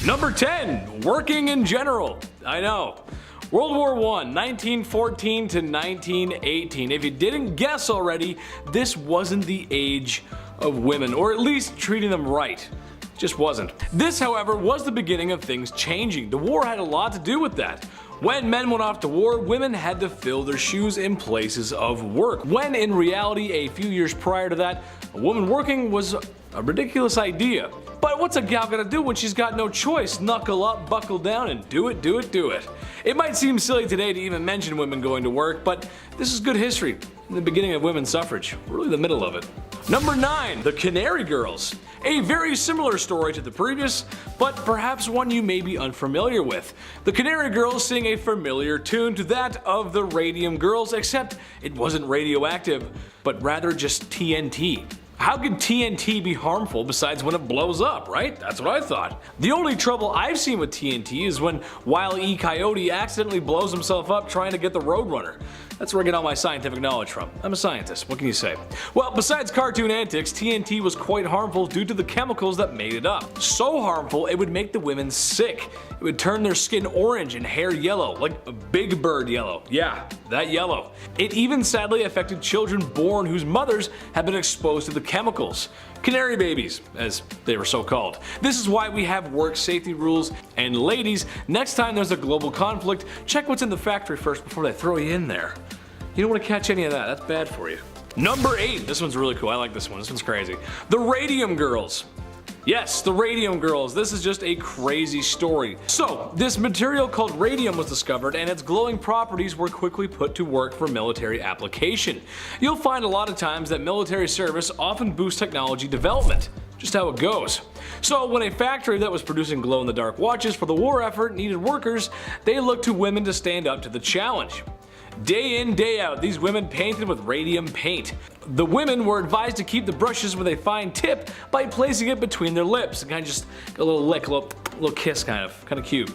Number 10. Working in general. I know. World War I, 1914 to 1918. If you didn't guess already, this wasn't the age of women, or at least treating them right. Just wasn't. This, however, was the beginning of things changing. The war had a lot to do with that. When men went off to war, women had to fill their shoes in places of work, when in reality, a few years prior to that, a woman working was a ridiculous idea. But what's a gal gonna do when she's got no choice? Knuckle up, buckle down, and do it, do it, do it. It might seem silly today to even mention women going to work, but this is good history. In the beginning of women's suffrage, really the middle of it. Number 9. The Canary Girls. A very similar story to the previous, but perhaps one you may be unfamiliar with. The Canary Girls sing a familiar tune to that of the Radium Girls, except it wasn't radioactive, but rather just TNT. How could TNT be harmful besides when it blows up, right? That's what I thought. The only trouble I've seen with TNT is when Wile E. Coyote accidentally blows himself up trying to get the Roadrunner. That's where I get all my scientific knowledge from. I'm a scientist, what can you say? Well, besides cartoon antics, TNT was quite harmful due to the chemicals that made it up. So harmful, it would make the women sick. It would turn their skin orange and hair yellow, like a Big Bird yellow. Yeah, that yellow. It even sadly affected children born whose mothers had been exposed to the chemicals. Canary babies, as they were so called. This is why we have work safety rules. And ladies, next time there's a global conflict, check what's in the factory first before they throw you in there. You don't want to catch any of that, that's bad for you. Number 8, this one's really cool, I like this one, this one's crazy. The Radium Girls. Yes, the Radium Girls. This is just a crazy story. So, this material called radium was discovered and its glowing properties were quickly put to work for military application. You'll find a lot of times that military service often boosts technology development. Just how it goes. So when a factory that was producing glow-in-the-dark watches for the war effort needed workers, they looked to women to stand up to the challenge. Day in, day out, these women painted with radium paint. The women were advised to keep the brushes with a fine tip by placing it between their lips. Kind of just a little lick, a little kiss kind of cute.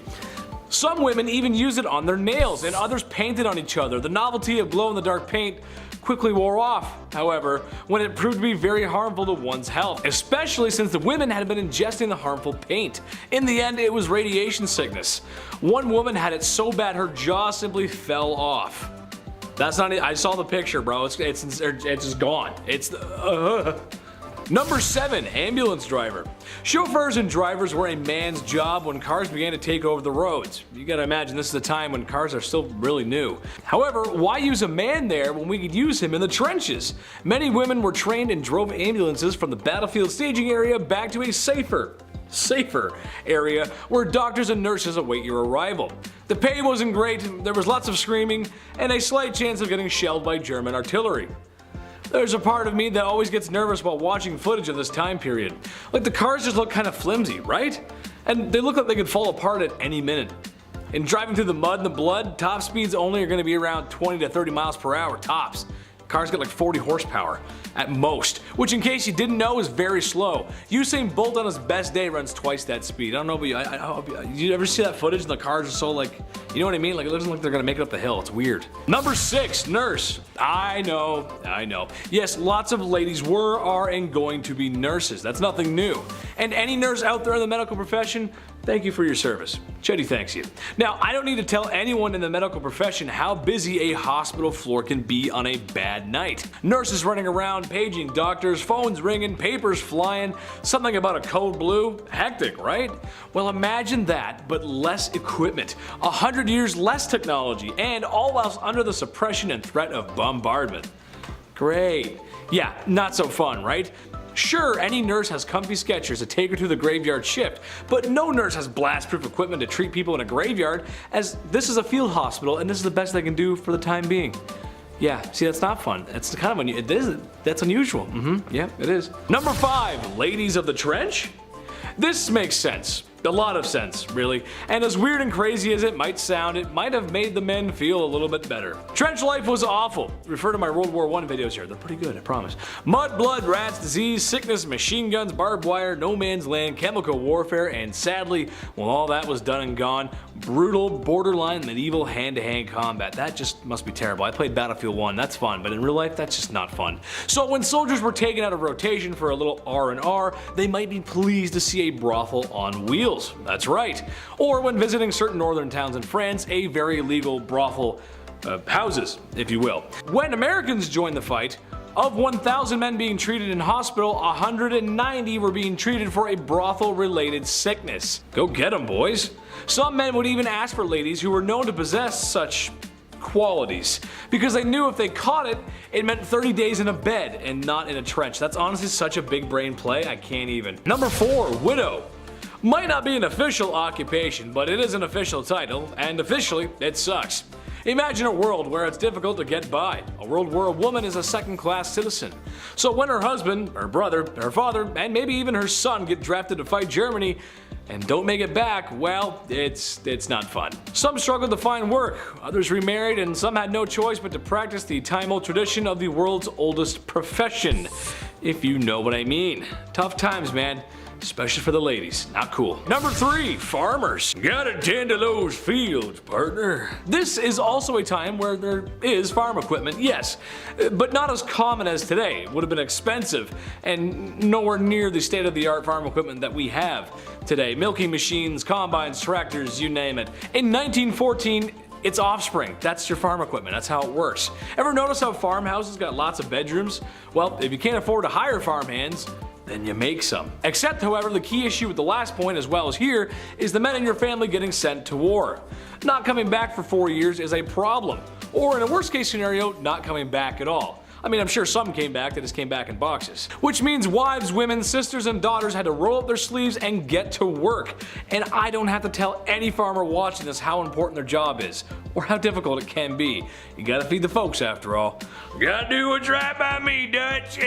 Some women even used it on their nails, and others painted on each other. The novelty of glow-in-the-dark paint quickly wore off, however, when it proved to be very harmful to one's health, especially since the women had been ingesting the harmful paint. In the end, it was radiation sickness. One woman had it so bad her jaw simply fell off. That's not it. I saw the picture, bro. It's just gone. Number 7. Ambulance driver. Chauffeurs and drivers were a man's job when cars began to take over the roads. You gotta imagine this is a time when cars are still really new. However, why use a man there when we could use him in the trenches? Many women were trained and drove ambulances from the battlefield staging area back to a safer area where doctors and nurses await your arrival. The pay wasn't great, there was lots of screaming, and a slight chance of getting shelled by German artillery. There's a part of me that always gets nervous while watching footage of this time period. Like the cars just look kind of flimsy, right? And they look like they could fall apart at any minute. And driving through the mud and the blood, top speeds only are going to be around 20 to 30 miles per hour tops. Cars get like 40 horsepower at most, which in case you didn't know is very slow. Usain Bolt on his best day runs twice that speed. I don't know, but you ever see that footage and the cars are so like, you know what I mean? Like it looks like they're gonna make it up the hill. It's weird. Number 6, nurse. I know. Yes, lots of ladies were, are, and going to be nurses. That's nothing new. And any nurse out there in the medical profession, thank you for your service. Chetty thanks you. Now, I don't need to tell anyone in the medical profession how busy a hospital floor can be on a bad night. Nurses running around, paging doctors, phones ringing, papers flying, something about a code blue. Hectic, right? Well, imagine that, but less equipment, 100 years less technology, and all else under the suppression and threat of bombardment. Great. Yeah, not so fun, right? Sure, any nurse has comfy Skechers to take her to the graveyard shift, but no nurse has blast-proof equipment to treat people in a graveyard, as this is a field hospital and this is the best they can do for the time being. Yeah, see, that's not fun. It's kind of that's unusual. Yeah, it is. Number 5, ladies of the trench. This makes sense. A lot of sense, really. And as weird and crazy as it might sound, it might have made the men feel a little bit better. Trench life was awful. Refer to my World War I videos here. They're pretty good, I promise. Mud, blood, rats, disease, sickness, machine guns, barbed wire, no man's land, chemical warfare, and sadly, when all that was done and gone, brutal, borderline, medieval hand-to-hand combat. That just must be terrible. I played Battlefield 1, that's fun, but in real life, that's just not fun. So when soldiers were taken out of rotation for a little R&R, they might be pleased to see a brothel on wheels. brothels, that's right. Or when visiting certain northern towns in France, a very legal brothel houses, if you will. When Americans joined the fight, of 1,000 men being treated in hospital, 190 were being treated for a brothel-related sickness. Go get them, boys. Some men would even ask for ladies who were known to possess such qualities, because they knew if they caught it, it meant 30 days in a bed and not in a trench. That's honestly such a big brain play, I can't even. Number 4, widow. Might not be an official occupation, but it is an official title, and officially, it sucks. Imagine a world where it's difficult to get by, a world where a woman is a second-class citizen. So when her husband, her brother, her father, and maybe even her son get drafted to fight Germany and don't make it back, well, it's not fun. Some struggled to find work, others remarried, and some had no choice but to practice the time-old tradition of the world's oldest profession, if you know what I mean. Tough times, man. Especially for the ladies. Not cool. Number 3, farmers. Gotta tend to those fields, partner. This is also a time where there is farm equipment, yes, but not as common as today. It would have been expensive and nowhere near the state-of-the-art farm equipment that we have today. Milking machines, combines, tractors, you name it. In 1914, it's offspring. That's your farm equipment. That's how it works. Ever notice how farmhouses got lots of bedrooms? Well, if you can't afford to hire farmhands, then you make some. Except, however, the key issue with the last point as well as here is the men in your family getting sent to war. Not coming back for 4 years is a problem. Or in a worst case scenario, not coming back at all. I mean, I'm sure some came back, they just came back in boxes. Which means wives, women, sisters, and daughters had to roll up their sleeves and get to work. And I don't have to tell any farmer watching this how important their job is, or how difficult it can be. You gotta feed the folks after all. Gotta do what's right by me, Dutch.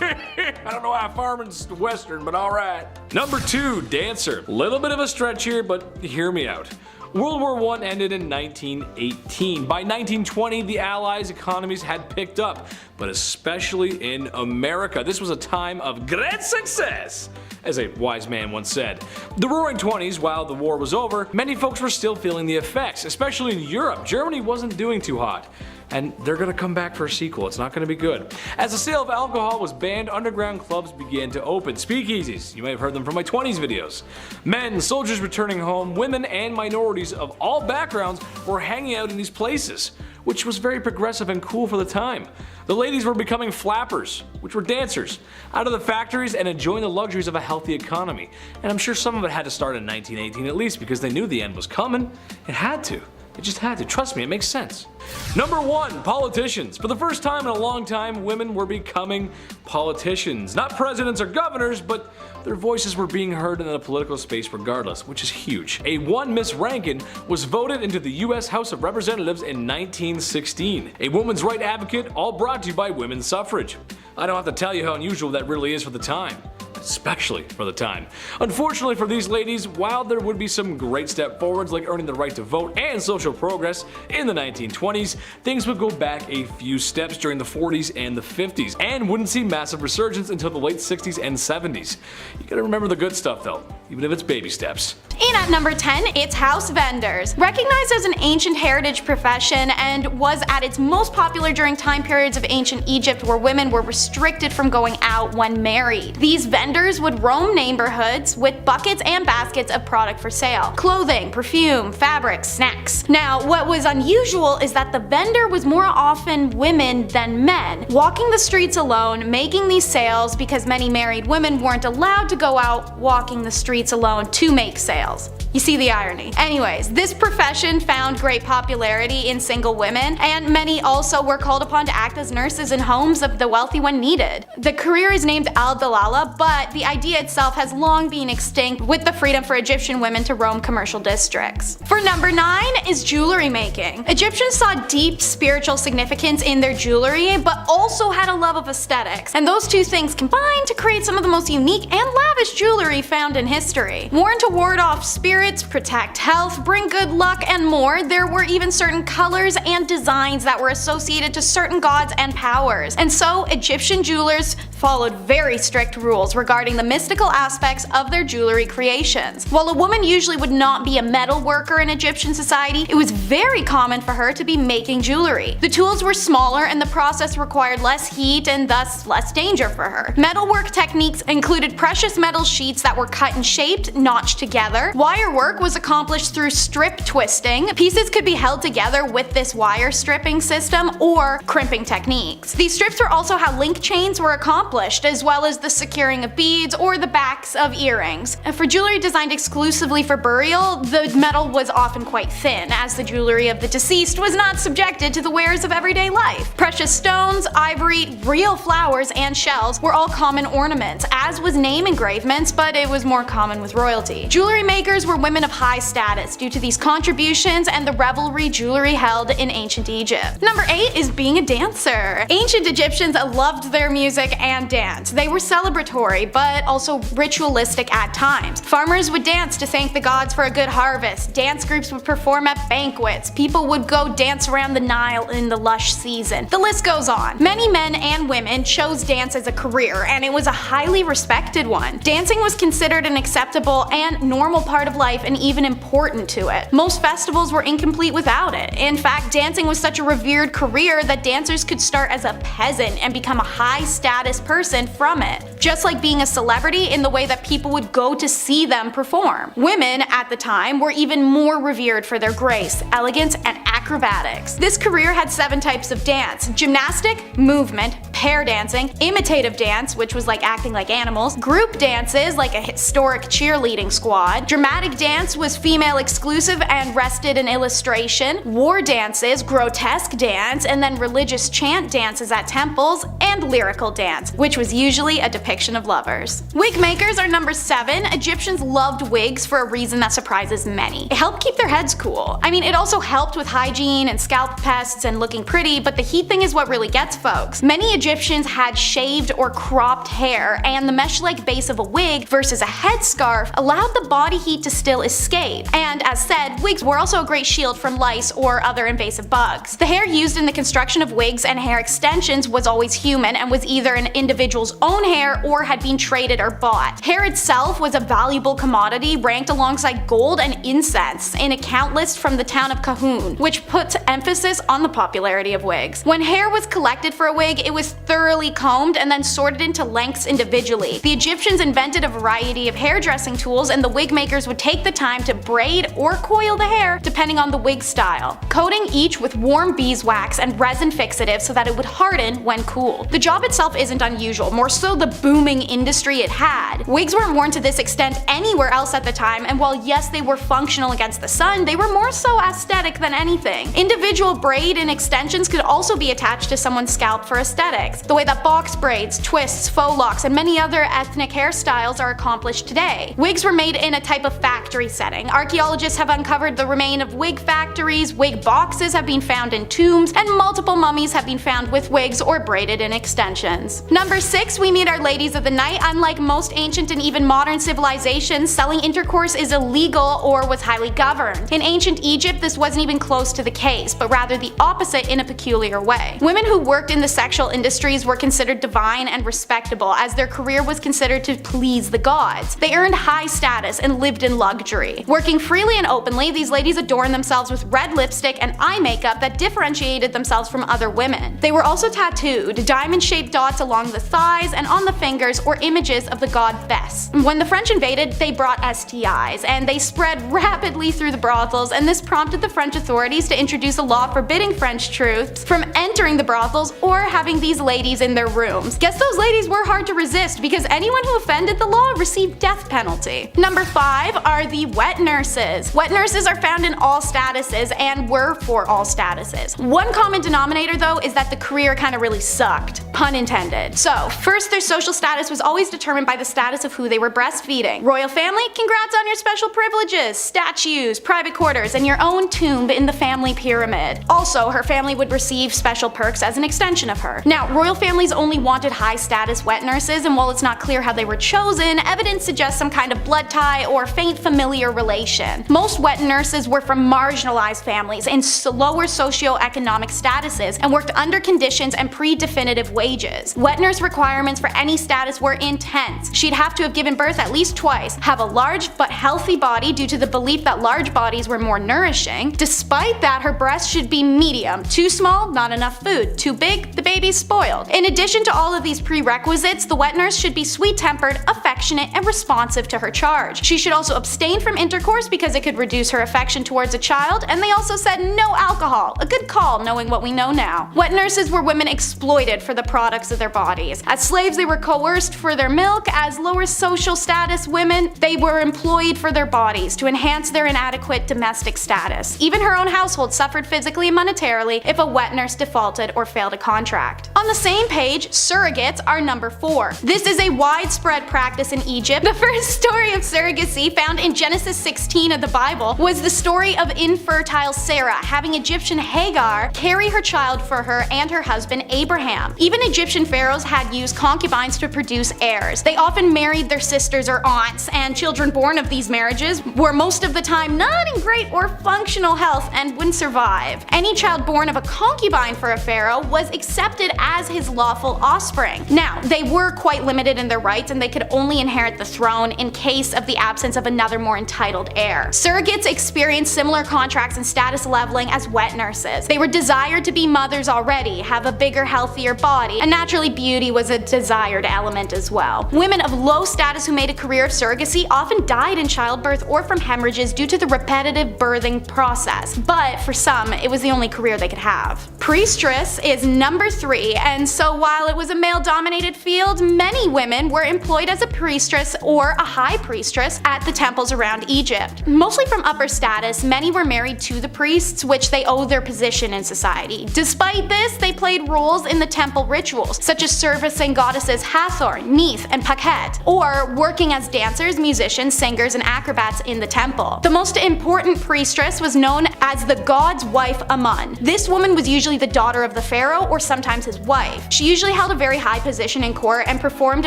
I don't know how farming's Western, but alright. Number 2, dancer. Little bit of a stretch here, but hear me out. World War I ended in 1918. By 1920, the Allies' economies had picked up, but especially in America. This was a time of great success, as a wise man once said. The Roaring 20s, while the war was over, many folks were still feeling the effects, especially in Europe. Germany wasn't doing too hot. And they're gonna come back for a sequel. It's not gonna be good. As the sale of alcohol was banned, underground clubs began to open. Speakeasies, you may have heard them from my 20s videos. Men, soldiers returning home, women, and minorities of all backgrounds were hanging out in these places, which was very progressive and cool for the time. The ladies were becoming flappers, which were dancers, out of the factories and enjoying the luxuries of a healthy economy. And I'm sure some of it had to start in 1918 at least, because they knew the end was coming. It had to. It just had to. Trust me, it makes sense. Number 1, politicians. For the first time in a long time, women were becoming politicians. Not presidents or governors, but their voices were being heard in the political space regardless, which is huge. A one Miss Rankin was voted into the US House of Representatives in 1916. A woman's right advocate, all brought to you by women's suffrage. I don't have to tell you how unusual that really is for the time. Especially for the time. Unfortunately for these ladies, while there would be some great step forwards like earning the right to vote and social progress in the 1920s, things would go back a few steps during the 40s and the 50s, and wouldn't see massive resurgence until the late 60s and 70s. You gotta remember the good stuff though, even if it's baby steps. And at number 10, it's house vendors. Recognized as an ancient heritage profession and was at its most popular during time periods of ancient Egypt where women were restricted from going out when married. These vendors would roam neighborhoods with buckets and baskets of product for sale. Clothing, perfume, fabrics, snacks. Now, what was unusual is that the vendor was more often women than men, walking the streets alone, making these sales because many married women weren't allowed to go out walking the streets alone to make sales. You see the irony. Anyways, this profession found great popularity in single women, and many also were called upon to act as nurses in homes of the wealthy when needed. The career is named al-Dalala, but the idea itself has long been extinct with the freedom for Egyptian women to roam commercial districts. For number 9 is jewelry making. Egyptians saw deep spiritual significance in their jewelry, but also had a love of aesthetics, and those two things combined to create some of the most unique and lavish jewelry found in history. Worn to ward off spirits spirits, protect health, bring good luck, and more. There were even certain colors and designs that were associated to certain gods and powers. And so, Egyptian jewelers followed very strict rules regarding the mystical aspects of their jewelry creations. While a woman usually would not be a metal worker in Egyptian society, it was very common for her to be making jewelry. The tools were smaller and the process required less heat and thus less danger for her. Metalwork techniques included precious metal sheets that were cut and shaped, notched together. Wire work was accomplished through strip twisting. Pieces could be held together with this wire stripping system or crimping techniques. These strips were also how link chains were accomplished, as well as the securing of beads or the backs of earrings. And for jewelry designed exclusively for burial, the metal was often quite thin, as the jewelry of the deceased was not subjected to the wares of everyday life. Precious stones, ivory, real flowers, and shells were all common ornaments, as was name engravements, but it was more common with royalty. Jewelry makers were women of high status due to these contributions and the revelry jewelry held in ancient Egypt. Number 8 is being a dancer. Ancient Egyptians loved their music and dance. They were celebratory, but also ritualistic at times. Farmers would dance to thank the gods for a good harvest. Dance groups would perform at banquets. People would go dance around the Nile in the lush season. The list goes on. Many men and women chose dance as a career, and it was a highly respected one. Dancing was considered an acceptable and normal part of life and even important to it. Most festivals were incomplete without it. In fact, dancing was such a revered career that dancers could start as a peasant and become a high-status person from it, just like being a celebrity in the way that people would go to see them perform. Women at the time were even more revered for their grace, elegance, and acrobatics. This career had 7 types of dance: gymnastic, movement, pair dancing, imitative dance, which was like acting like animals, group dances like a historic cheerleading squad, dramatic dance was female exclusive and rested in illustration, war dances, grotesque dance, and then religious chant dances at temples, and lyrical dance, which was usually a depiction of lovers. Wig makers are number 7. Egyptians loved wigs for a reason that surprises many. It helped keep their heads cool. I mean, it also helped with hygiene and scalp pests and looking pretty, but the heat thing is what really gets folks. Many Egyptians had shaved or cropped hair, and the mesh-like base of a wig versus a headscarf allowed the body heat to still escape. And as said, wigs were also a great shield from lice or other invasive bugs. The hair used in the construction of wigs and hair extensions was always human and was either an individual's own hair or had been traded or bought. Hair itself was a valuable commodity ranked alongside gold and incense in a count list from the town of Kahun, which put emphasis on the popularity of wigs. When hair was collected for a wig, it was thoroughly combed and then sorted into lengths individually. The Egyptians invented a variety of hairdressing tools, and the wig makers would take the time to braid or coil the hair depending on the wig style, coating each with warm beeswax and resin fixative so that it would harden when cooled. The job itself isn't unusual, more so the booming industry it had. Wigs weren't worn to this extent anywhere else at the time, and while yes, they were functional against the sun, they were more so aesthetic than anything. Individual braid and extensions could also be attached to someone's scalp for aesthetics, the way that box braids, twists, faux locks, and many other ethnic hairstyles are accomplished today. Wigs were made in a type of factory setting. Archaeologists have uncovered the remains of wig factories, wig boxes have been found in tombs, and multiple mummies have been found with wigs or braided in extensions. Number 6, we meet our ladies of the night. Unlike most ancient and even modern civilizations, selling intercourse is illegal or was highly governed. In ancient Egypt, this wasn't even close to the case, but rather the opposite in a peculiar way. Women who worked in the sexual industries were considered divine and respectable, as their career was considered to please the gods. They earned high status and lived in luxury. Working freely and openly, these ladies adorned themselves with red lipstick and eye makeup that differentiated themselves from other women. They were also tattooed, diamond-shaped dots along the thighs and on the fingers or images of the god Bes. When the French invaded, they brought STIs, and they spread rapidly through the brothels, and this prompted the French authorities to introduce a law forbidding French troops from entering the brothels or having these ladies in their rooms. Guess those ladies were hard to resist, because anyone who offended the law received death penalty. Number 5 are the wet nurses. Wet nurses are found in all statuses and were for all statuses. One common denominator though is that the career kinda really sucked. pun intended. So, first, their social status was always determined by the status of who they were breastfeeding. Royal family? Congrats on your special privileges, statues, private quarters, and your own tomb in the family pyramid. Also, her family would receive special perks as an extension of her. Now, royal families only wanted high-status wet nurses, and while it's not clear how they were chosen, evidence suggests some kind of blood tie or faint familiar relation. Most wet nurses were from marginalized families in lower socioeconomic statuses and worked under conditions and pre-definitive wages. Wet nurse requirements for any status were intense. She'd have to have given birth at least twice, have a large but healthy body due to the belief that large bodies were more nourishing. Despite that, her breasts should be medium. Too small, not enough food. Too big, the baby's spoiled. In addition to all of these prerequisites, the wet nurse should be sweet-tempered, affectionate, and responsive to her charge. She should also abstain from intercourse because it could reduce her affection towards a child, and they also said no alcohol. A good call, knowing what we know now. Wet nurses were women exploited for the products of their bodies. As slaves, they were coerced for their milk. As lower social status women, they were employed for their bodies to enhance their inadequate domestic status. Even her own household suffered physically and monetarily if a wet nurse defaulted or failed a contract. On the same page, surrogates are number 4. This is a widespread practice in Egypt. The first story of surrogacy found in Genesis 16 of the Bible was the story of infertile Sarah having Egyptian Hagar carry her child for her and her husband Abraham. Even Egyptian pharaohs had used concubines to produce heirs. They often married their sisters or aunts, and children born of these marriages were most of the time not in great or functional health and wouldn't survive. Any child born of a concubine for a pharaoh was accepted as his lawful offspring. Now, they were quite limited in their rights, and they could only inherit the throne in case of the absence of another more entitled heir. Surrogates experienced similar contracts and status leveling as wet nurses. They were desired to be mothers already, have a bigger, healthier body, and naturally beauty was a desired element as well. Women of low status who made a career of surrogacy often died in childbirth or from hemorrhages due to the repetitive birthing process, but for some, it was the only career they could have. Priestess is number 3, and so while it was a male-dominated field, many women were employed as a priestess or a high priestess at the temples around Egypt. Mostly from upper status, many were married to the priests, which they owed their position in society. Despite this, they played roles in the temple rituals, such as servicing goddesses Hathor, Neith, and Pakhet, or working as dancers, musicians, singers, and acrobats in the temple. The most important priestess was known as the god's wife Amun. This woman was usually the daughter of the pharaoh or sometimes his wife. She usually held a very high position in court and performed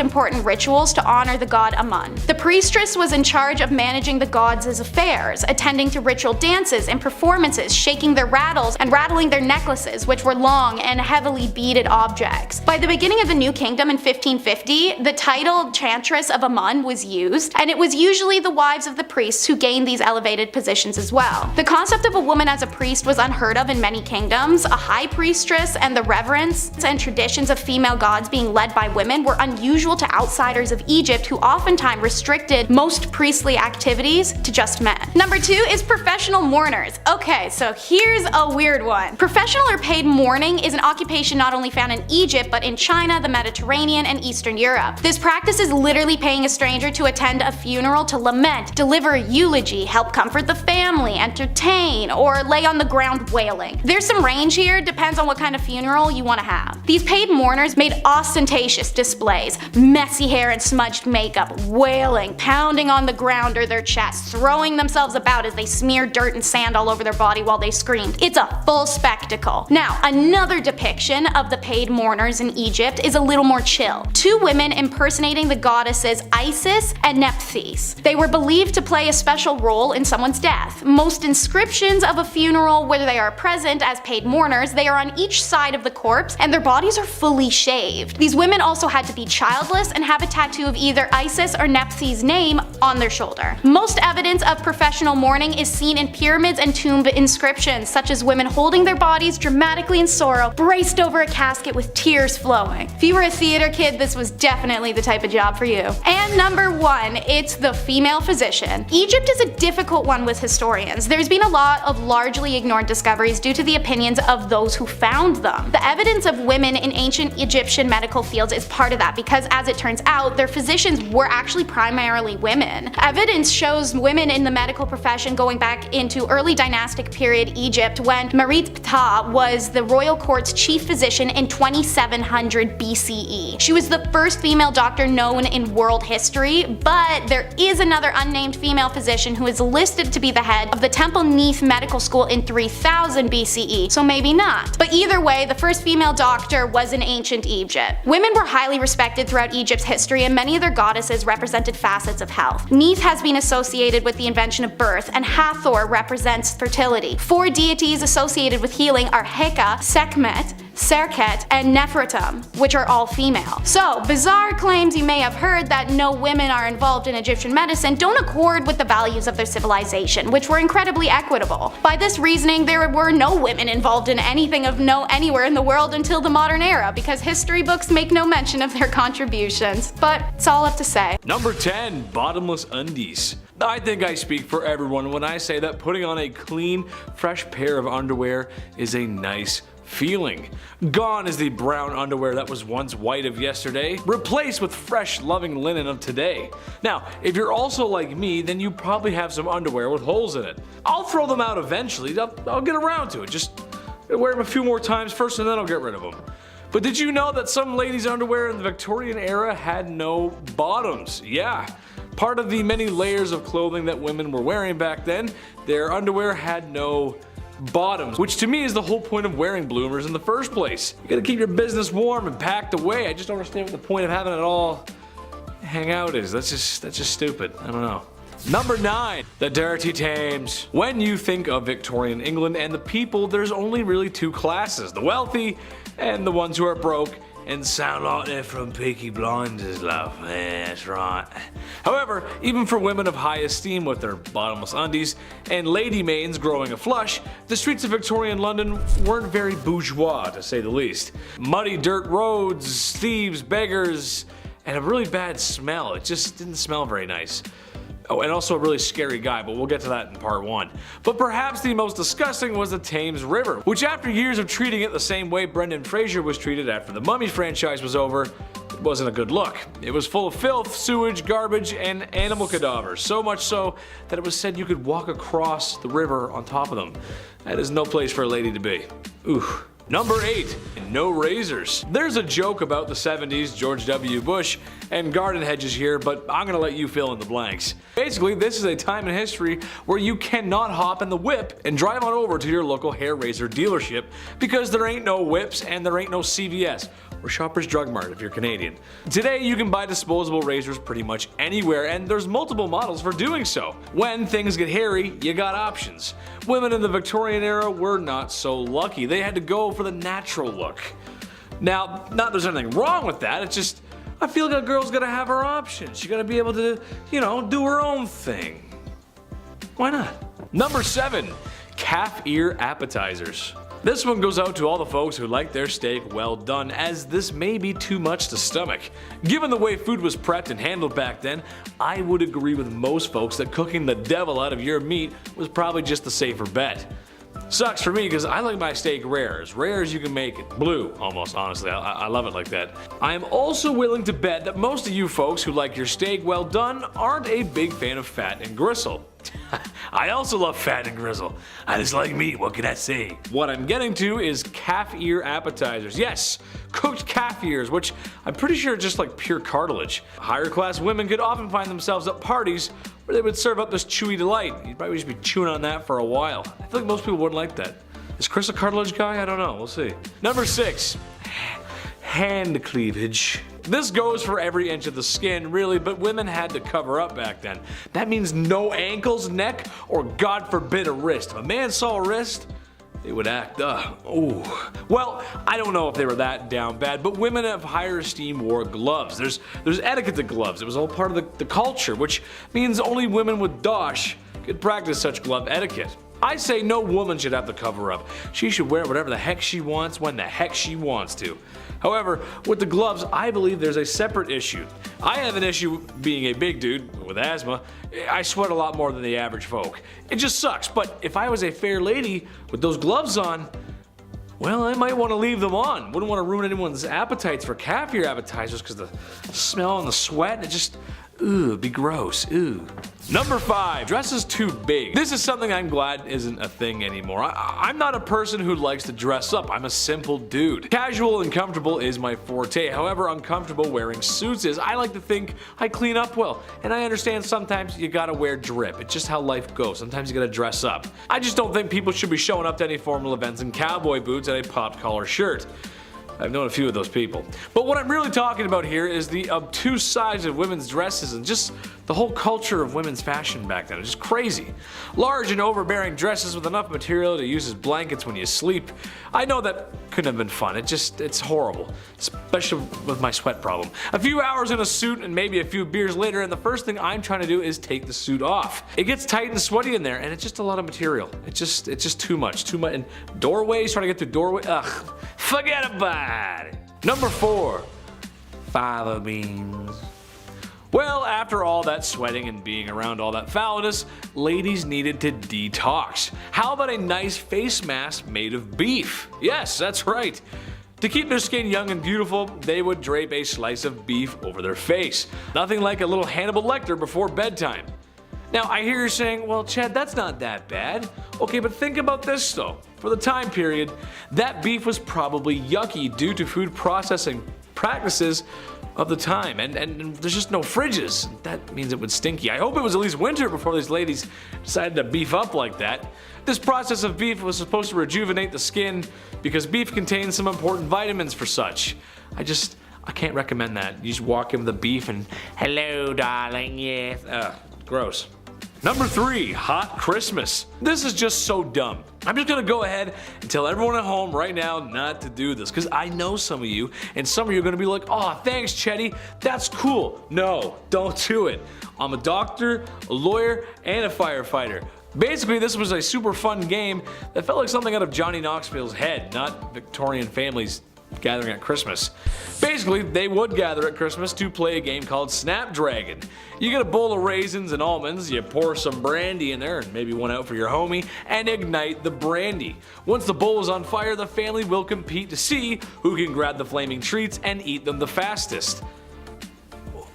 important rituals to honor the god Amun. The priestess was in charge of managing the gods' affairs, attending to ritual dances and performances, shaking their rattles and rattling their necklaces, which were long and heavily beaded objects. By the beginning of the New Kingdom in 1550, the title Chantress of Amun was used, and it was usually the wives of the priests who gained these elevated positions as well. The concept of a woman as a priest was unheard of in many kingdoms. A high priestess and the reverence and traditions of female gods being led by women were unusual to outsiders of Egypt, who oftentimes restricted most priestly activities to just men. Number 2 is professional mourners. Okay, so here's a weird one. Professional or paid mourning is an occupation not only found in Egypt, but in China, the Mediterranean, and Eastern Europe. This practice is literally paying a stranger to attend a funeral to lament, deliver a eulogy, help comfort the family, entertain, or lay on the ground wailing. There's some range here, depends on what kind of funeral you want to have. These paid mourners made ostentatious displays, messy hair and smudged makeup, wailing, pounding on the ground or their chests, throwing themselves about as they smeared dirt and sand all over their body while they screamed. It's a full spectacle. Now, another depiction of the paid mourners in Egypt is a little more chill. 2 women impersonating the goddesses Isis and Nephthys. They were believed to play a special role in someone's death. Most inscriptions of a funeral, whether they are present as paid mourners, they are on each side of the corpse and their bodies are fully shaved. These women also had to be childless and have a tattoo of either Isis or Nephthys' name on their shoulder. Most evidence of professional mourning is seen in pyramids and tomb inscriptions, such as women holding their bodies dramatically in sorrow, braced over a casket with tears flowing. If you were a theater kid, this was definitely the type of job for you. And number 1, it's the female physician. Egypt is a difficult one with historians. There's been a lot of largely ignored discoveries due to the opinions of those who found them. The evidence of women women in ancient Egyptian medical fields is part of that, because as it turns out, their physicians were actually primarily women. Evidence shows women in the medical profession going back into early dynastic period Egypt, when Merit Ptah was the royal court's chief physician in 2700 BCE. She was the first female doctor known in world history, but there is another unnamed female physician who is listed to be the head of the Temple Neith Medical School in 3000 BCE, so maybe not. But either way, the first female doctor was in ancient Egypt. Women were highly respected throughout Egypt's history, and many of their goddesses represented facets of health. Neith has been associated with the invention of birth, and Hathor represents fertility. 4 deities associated with healing are Heka, Sekhmet, Serket, and Nefertum, which are all female. So, bizarre claims you may have heard that no women are involved in Egyptian medicine don't accord with the values of their civilization, which were incredibly equitable. By this reasoning, there were no women involved in anything of note anywhere in the world until the modern era, because history books make no mention of their contributions. But it's all up to say. Number 10. Bottomless undies. I think I speak for everyone when I say that putting on a clean, fresh pair of underwear is a nice feeling. Gone is the brown underwear that was once white of yesterday, replaced with fresh, loving linen of today. Now, if you're also like me, then you probably have some underwear with holes in it. I'll throw them out eventually. I'll get around to it. Just wear them a few more times first and then I'll get rid of them. But did you know that some ladies' underwear in the Victorian era had no bottoms? Yeah. Part of the many layers of clothing that women were wearing back then, their underwear had no bottoms, which to me is the whole point of wearing bloomers in the first place. You gotta keep your business warm and packed away. I just don't understand what the point of having it all hang out is. That's just stupid. I don't know. Number 9. The Dirty Tames. When you think of Victorian England and the people, there's only really 2 classes, the wealthy and the ones who are broke and sound like they're from Peaky Blinders, love. Yeah, that's right. However, even for women of high esteem with their bottomless undies and lady maidens growing a flush, the streets of Victorian London weren't very bourgeois, to say the least. Muddy dirt roads, thieves, beggars, and a really bad smell. It just didn't smell very nice. Oh, and also a really scary guy, but we'll get to that in part 1. But perhaps the most disgusting was the Thames River, which after years of treating it the same way Brendan Fraser was treated after the Mummy franchise was over, it wasn't a good look. It was full of filth, sewage, garbage, and animal cadavers, so much so that it was said you could walk across the river on top of them. That is no place for a lady to be. Ooh. Number 8. No razors. There's a joke about the 70s, George W. Bush, and garden hedges here, but I'm gonna let you fill in the blanks. Basically, this is a time in history where you cannot hop in the whip and drive on over to your local hair razor dealership because there ain't no whips and there ain't no CVS, or Shoppers Drug Mart if you're Canadian. Today you can buy disposable razors pretty much anywhere, and there's multiple models for doing so. When things get hairy, you got options. Women in the Victorian era were not so lucky. They had to go for the natural look. Now, not that there's anything wrong with that, it's just I feel like a girl's gotta have her options. She gotta be able to, do her own thing. Why not? Number 7. Calf ear appetizers. This one goes out to all the folks who like their steak well done, as this may be too much to stomach. Given the way food was prepped and handled back then, I would agree with most folks that cooking the devil out of your meat was probably just the safer bet. Sucks for me because I like my steak rare as you can make it. Blue, almost, honestly. I love it like that. I am also willing to bet that most of you folks who like your steak well done aren't a big fan of fat and gristle. I also love fat and grizzle. I just like meat, what can I say? What I'm getting to is calf ear appetizers. Yes, cooked calf ears, which I'm pretty sure are just like pure cartilage. Higher class women could often find themselves at parties where they would serve up this chewy delight. You'd probably just be chewing on that for a while. I feel like most people wouldn't like that. Is Chris a cartilage guy? I don't know, we'll see. Number 6. Hand cleavage. This goes for every inch of the skin, really, but women had to cover up back then. That means no ankles, neck, or God forbid a wrist. If a man saw a wrist, they would act, ooh. Well, I don't know if they were that down bad, but women of higher esteem wore gloves. There's etiquette to gloves. It was all part of the culture, which means only women with dosh could practice such glove etiquette. I say no woman should have to cover up. She should wear whatever the heck she wants when the heck she wants to. However, with the gloves, I believe there's a separate issue. I have an issue being a big dude with asthma. I sweat a lot more than the average folk. It just sucks, but if I was a fair lady with those gloves on, well, I might want to leave them on. Wouldn't want to ruin anyone's appetites for caviar appetizers because the smell and the sweat, it just, it'd be gross, Number 5, dresses too big. This is something I'm glad isn't a thing anymore. I'm not a person who likes to dress up. I'm a simple dude. Casual and comfortable is my forte. However uncomfortable wearing suits is. I like to think I clean up well. And I understand sometimes you gotta wear drip. It's just how life goes. Sometimes you gotta dress up. I just don't think people should be showing up to any formal events in cowboy boots and a popped collar shirt. I've known a few of those people. But what I'm really talking about here is the obtuse size of women's dresses and just the whole culture of women's fashion back then. It's just crazy. Large and overbearing dresses with enough material to use as blankets when you sleep. I know that couldn't have been fun. It's horrible. Especially with my sweat problem. A few hours in a suit and maybe a few beers later, and the first thing I'm trying to do is take the suit off. It gets tight and sweaty in there, and it's just a lot of material. It's just too much. And doorways, trying to get through doorway, forget about it. Number 4, fava beans. Well, after all that sweating and being around all that foulness, ladies needed to detox. How about a nice face mask made of beef? Yes, that's right. To keep their skin young and beautiful, they would drape a slice of beef over their face. Nothing like a little Hannibal Lecter before bedtime. Now, I hear you saying, well, Chad, that's not that bad. Okay, but think about this though. For the time period, that beef was probably yucky due to food processing practices of the time, and there's just no fridges. That means it was stinky. I hope it was at least winter before these ladies decided to beef up like that. This process of beef was supposed to rejuvenate the skin because beef contains some important vitamins for such. I can't recommend that. You just walk in with the beef and, hello darling, yes. Gross. Number 3, hot Christmas. This is just so dumb. I'm just gonna go ahead and tell everyone at home right now not to do this, because I know some of you, and some of you are gonna be like, oh, thanks, Chetty, that's cool. No, don't do it. I'm a doctor, a lawyer, and a firefighter. Basically, this was a super fun game that felt like something out of Johnny Knoxville's head, not Victorian families gathering at Christmas. Basically, they would gather at Christmas to play a game called Snapdragon. You get a bowl of raisins and almonds, you pour some brandy in there and maybe one out for your homie, and ignite the brandy. Once the bowl is on fire, the family will compete to see who can grab the flaming treats and eat them the fastest.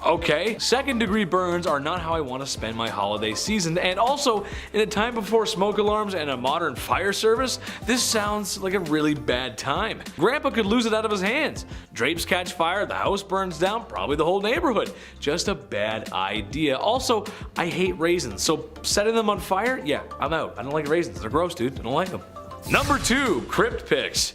Okay, second-degree burns are not how I want to spend my holiday season, and also, in a time before smoke alarms and a modern fire service, this sounds like a really bad time. Grandpa could lose it out of his hands. Drapes catch fire, the house burns down, probably the whole neighborhood. Just a bad idea. Also, I hate raisins, so setting them on fire? Yeah, I'm out. I don't like raisins. They're gross, dude. I don't like them. Number 2, crypt pics.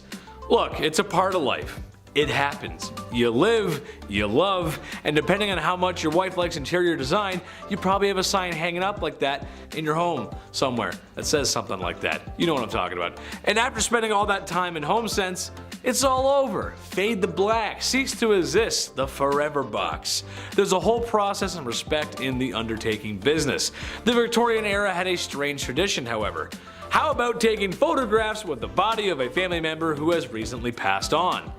Look, it's a part of life. It happens. You live, you love, and depending on how much your wife likes interior design, you probably have a sign hanging up like that in your home somewhere that says something like that. You know what I'm talking about. And after spending all that time in HomeSense, it's all over. Fade to black, cease to exist, the forever box. There's a whole process and respect in the undertaking business. The Victorian era had a strange tradition, however. How about taking photographs with the body of a family member who has recently passed on?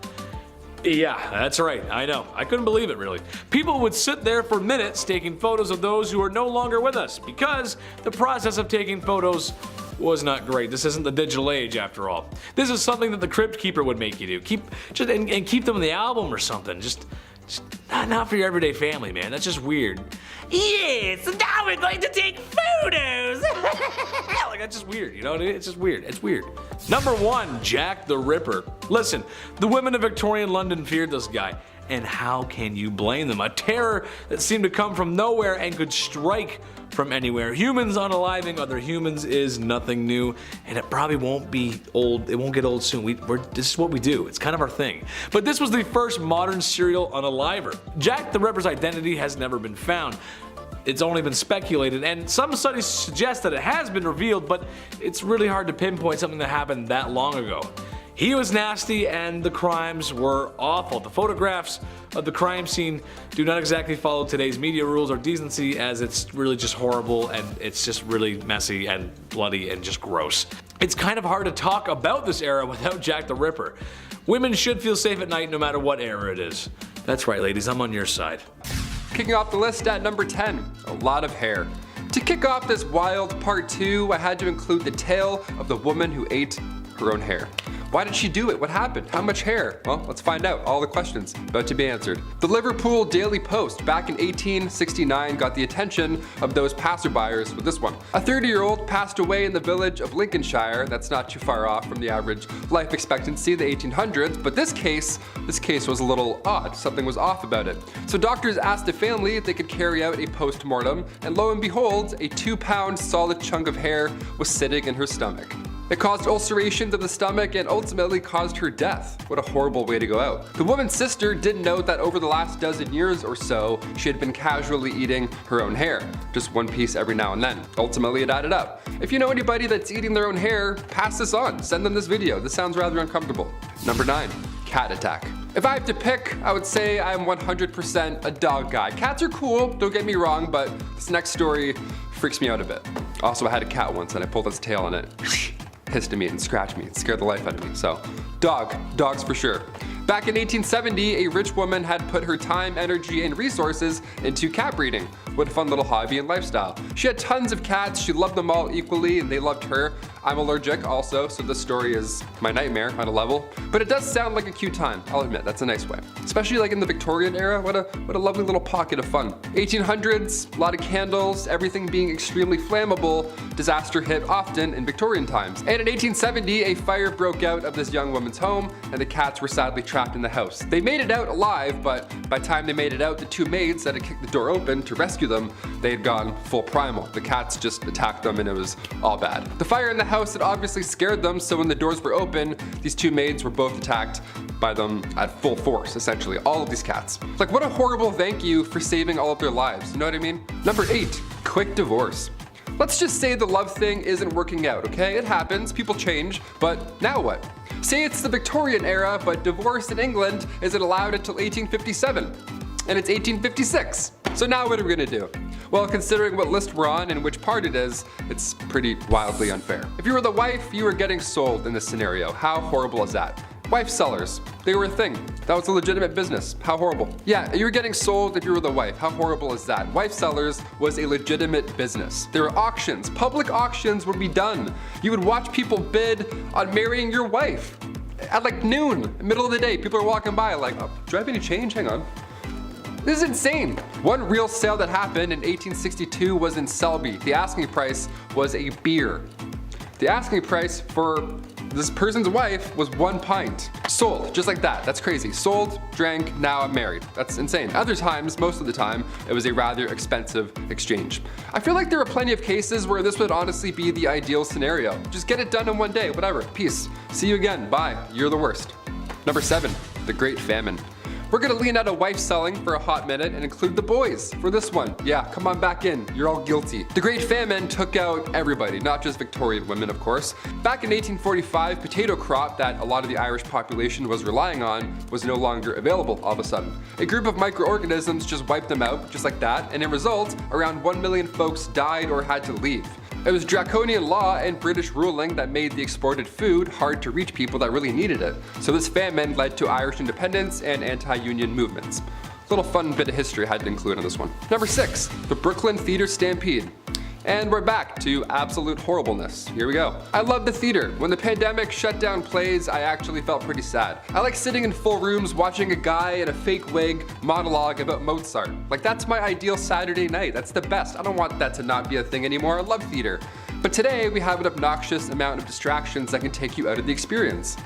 Yeah, that's right, I know. I couldn't believe it, really. People would sit there for minutes taking photos of those who are no longer with us because the process of taking photos was not great. This isn't the digital age, after all. This is something that the crypt keeper would make you do. Keep them in the album or something. Just not for your everyday family, man. That's just weird. Yes, now we're going to take photos. Like, that's just weird, you know what I mean? It's just weird. It's weird. Number 1, Jack the Ripper. Listen, the women of Victorian London feared this guy, and how can you blame them? A terror that seemed to come from nowhere and could strike from anywhere. Humans unaliving other humans is nothing new, and it probably won't be old. It won't get old soon. This is what we do. It's kind of our thing. But this was the first modern serial unaliver. Jack the Ripper's identity has never been found. It's only been speculated, and some studies suggest that it has been revealed, but it's really hard to pinpoint something that happened that long ago. He was nasty and the crimes were awful. The photographs of the crime scene do not exactly follow today's media rules or decency, as it's really just horrible and it's just really messy and bloody and just gross. It's kind of hard to talk about this era without Jack the Ripper. Women should feel safe at night no matter what era it is. That's right, ladies, I'm on your side. Kicking off the list at number 10, a lot of hair. To kick off this wild part 2, I had to include the tale of the woman who ate her own hair. Why did she do it? What happened? How much hair? Well, let's find out. All the questions about to be answered. The Liverpool Daily Post back in 1869 got the attention of those passerbyers with this one. A 30-year-old passed away in the village of Lincolnshire. That's not too far off from the average life expectancy of the 1800s, but this case was a little odd. Something was off about it. So doctors asked the family if they could carry out a post-mortem, and lo and behold, a 2-pound solid chunk of hair was sitting in her stomach. It caused ulcerations of the stomach and ultimately caused her death. What a horrible way to go out. The woman's sister did note that over the last dozen years or so, she had been casually eating her own hair, just one piece every now and then. Ultimately, it added up. If you know anybody that's eating their own hair, pass this on. Send them this video. This sounds rather uncomfortable. Number 9, cat attack. If I have to pick, I would say I'm 100% a dog guy. Cats are cool, don't get me wrong, but this next story freaks me out a bit. Also, I had a cat once and I pulled its tail on it. Hissed at me and scratched me and scared the life out of me. So, dogs for sure. Back in 1870, a rich woman had put her time, energy, and resources into cat breeding. What a fun little hobby and lifestyle. She had tons of cats, she loved them all equally, and they loved her. I'm allergic also, so this story is my nightmare on a level. But it does sound like a cute time, I'll admit, that's a nice way. Especially like in the Victorian era, what a lovely little pocket of fun. 1800s, a lot of candles, everything being extremely flammable, disaster hit often in Victorian times. And in 1870, a fire broke out of this young woman's home, and the cats were sadly trapped in the house. They made it out alive, but by the time they made it out, the 2 maids that had kicked the door open to rescue them, they had gone full primal. The cats just attacked them and it was all bad. The fire in the house had obviously scared them, so when the doors were open, these 2 maids were both attacked by them at full force, essentially, all of these cats. Like, what a horrible thank you for saving all of their lives, you know what I mean? Number 8, quick divorce. Let's just say the love thing isn't working out, okay? It happens, people change, but now what? Say it's the Victorian era, but divorce in England isn't allowed until 1857, and it's 1856. So now what are we gonna do? Well, considering what list we're on and which part it is, it's pretty wildly unfair. If you were the wife, you were getting sold in this scenario. How horrible is that? Wife sellers, they were a thing. That was a legitimate business. How horrible. Yeah, you were getting sold if you were the wife. How horrible is that? Wife sellers was a legitimate business. There were auctions. Public auctions would be done. You would watch people bid on marrying your wife. At like noon, middle of the day, people are walking by like, oh, do I have any change? Hang on. This is insane. One real sale that happened in 1862 was in Selby. The asking price was a beer. The asking price for this person's wife was 1 pint. Sold, just like that. That's crazy. Sold, drank, now I'm married. That's insane. Other times, most of the time, it was a rather expensive exchange. I feel like there are plenty of cases where this would honestly be the ideal scenario. Just get it done in one day, whatever. Peace. See you again. Bye. You're the worst. Number 7, the Great Famine. We're gonna lean out of wife selling for a hot minute and include the boys for this one. Yeah, come on back in, you're all guilty. The Great Famine took out everybody, not just Victorian women, of course. Back in 1845, potato crop that a lot of the Irish population was relying on was no longer available all of a sudden. A group of microorganisms just wiped them out, just like that, and in result, around 1 million folks died or had to leave. It was draconian law and British ruling that made the exported food hard to reach people that really needed it. So this famine led to Irish independence and anti-union movements. Little fun bit of history I had to include in this one. Number 6, the Brooklyn Theater Stampede. And we're back to absolute horribleness. Here we go. I love the theater. When the pandemic shut down plays, I actually felt pretty sad. I like sitting in full rooms watching a guy in a fake wig monologue about Mozart. Like, that's my ideal Saturday night. That's the best. I don't want that to not be a thing anymore. I love theater. But today we have an obnoxious amount of distractions that can take you out of the experience.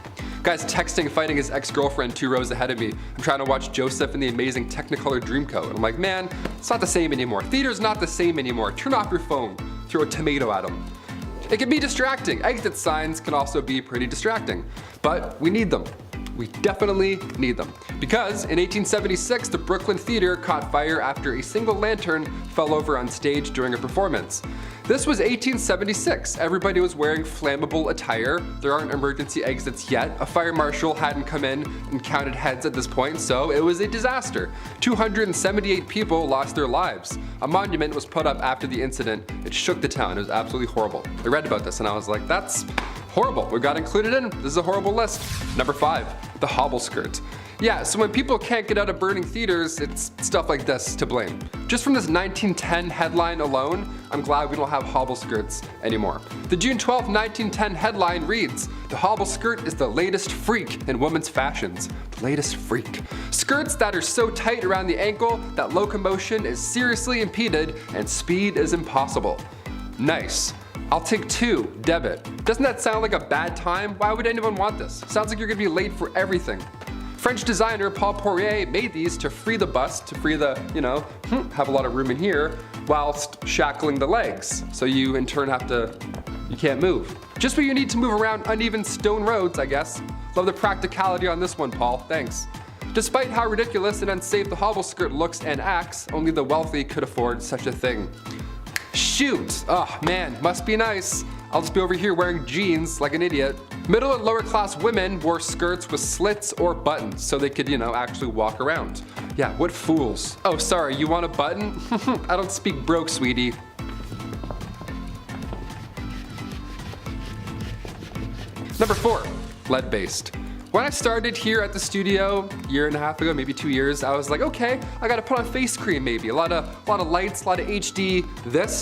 Guy's texting, fighting his ex-girlfriend 2 rows ahead of me. I'm trying to watch Joseph in the amazing Technicolor Dreamcoat. And I'm like, man, it's not the same anymore. Theater's not the same anymore. Turn off your phone. Throw a tomato at him. It can be distracting. Exit signs can also be pretty distracting. But we need them. We definitely need them. Because in 1876, the Brooklyn Theater caught fire after a single lantern fell over on stage during a performance. This was 1876. Everybody was wearing flammable attire. There aren't emergency exits yet. A fire marshal hadn't come in and counted heads at this point, so it was a disaster. 278 people lost their lives. A monument was put up after the incident. It shook the town. It was absolutely horrible. I read about this and I was like, that's Horrible. We got included in. This is a horrible list. Number 5, the hobble skirt. Yeah, so when people can't get out of burning theaters, it's stuff like this to blame. Just from this 1910 headline alone, I'm glad we don't have hobble skirts anymore. The June 12, 1910 headline reads, "The hobble skirt is the latest freak in women's fashions." The latest freak. Skirts that are so tight around the ankle that locomotion is seriously impeded and speed is impossible. Nice. I'll take 2, debit. Doesn't that sound like a bad time? Why would anyone want this? Sounds like you're gonna be late for everything. French designer Paul Poirier made these to free the bust, to free the, have a lot of room in here, whilst shackling the legs. So you in turn you can't move. Just what you need to move around uneven stone roads, I guess. Love the practicality on this one, Paul, thanks. Despite how ridiculous and unsafe the hobble skirt looks and acts, only the wealthy could afford such a thing. Shoot! Oh man, must be nice. I'll just be over here wearing jeans like an idiot. Middle and lower class women wore skirts with slits or buttons so they could, actually walk around. Yeah, what fools. Oh, sorry, you want a button? I don't speak broke, sweetie. Number 4, lead-based. When I started here at the studio a year and a half ago, maybe 2 years, I was like, okay, I gotta put on face cream maybe. A lot of lights, a lot of HD.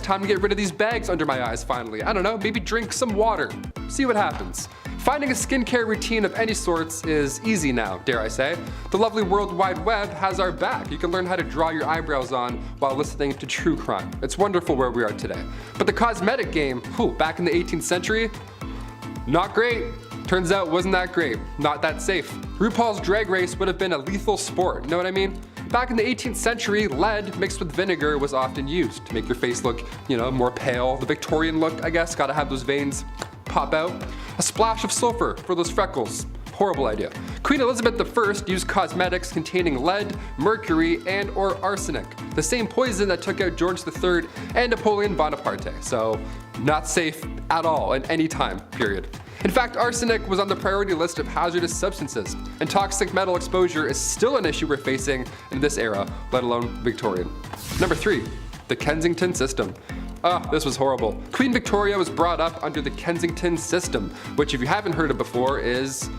Time to get rid of these bags under my eyes finally. I don't know, maybe drink some water. See what happens. Finding a skincare routine of any sorts is easy now, dare I say. The lovely World Wide Web has our back. You can learn how to draw your eyebrows on while listening to true crime. It's wonderful where we are today. But the cosmetic game, back in the 18th century, not great. Turns out wasn't that great, not that safe. RuPaul's Drag Race would have been a lethal sport, know what I mean? Back in the 18th century, lead mixed with vinegar was often used to make your face look, more pale. The Victorian look, I guess, gotta have those veins pop out. A splash of sulfur for those freckles. Horrible idea. Queen Elizabeth I used cosmetics containing lead, mercury, and/or arsenic, the same poison that took out George III and Napoleon Bonaparte, so not safe at all in any time, period. In fact, arsenic was on the priority list of hazardous substances, and toxic metal exposure is still an issue we're facing in this era, let alone Victorian. Number 3, the Kensington system. This was horrible. Queen Victoria was brought up under the Kensington system, which if you haven't heard of before is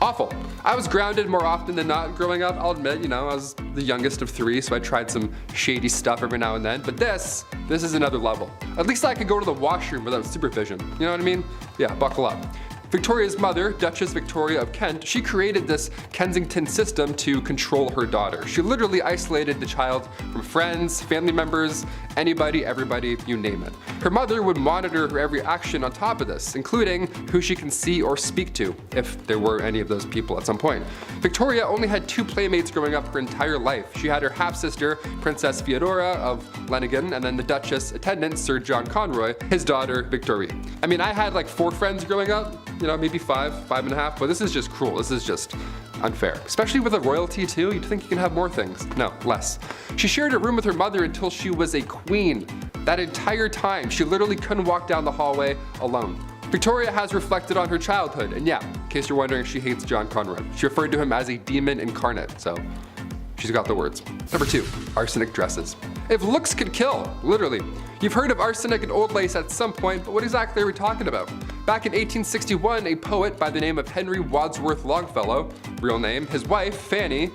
awful. I was grounded more often than not growing up, I'll admit, I was the youngest of 3, so I tried some shady stuff every now and then, but this is another level. At least I could go to the washroom without supervision, you know what I mean? Yeah, buckle up. Victoria's mother, Duchess Victoria of Kent, she created this Kensington system to control her daughter. She literally isolated the child from friends, family members, anybody, everybody, you name it. Her mother would monitor her every action on top of this, including who she can see or speak to, if there were any of those people at some point. Victoria only had 2 playmates growing up her entire life. She had her half-sister, Princess Feodora of Leningen, and then the Duchess attendant, Sir John Conroy, his daughter, Victoria. I mean, I had like 4 friends growing up, maybe 5.5, but this is just cruel. This is just unfair. Especially with a royalty too, you'd think you can have more things. No, less. She shared a room with her mother until she was a queen. That entire time, she literally couldn't walk down the hallway alone. Victoria has reflected on her childhood, and yeah, in case you're wondering, she hates John Conroy. She referred to him as a demon incarnate, so she's got the words. Number 2, arsenic dresses. If looks could kill, literally. You've heard of arsenic and old lace at some point, but what exactly are we talking about? Back in 1861, a poet by the name of Henry Wadsworth Longfellow, real name, his wife, Fanny,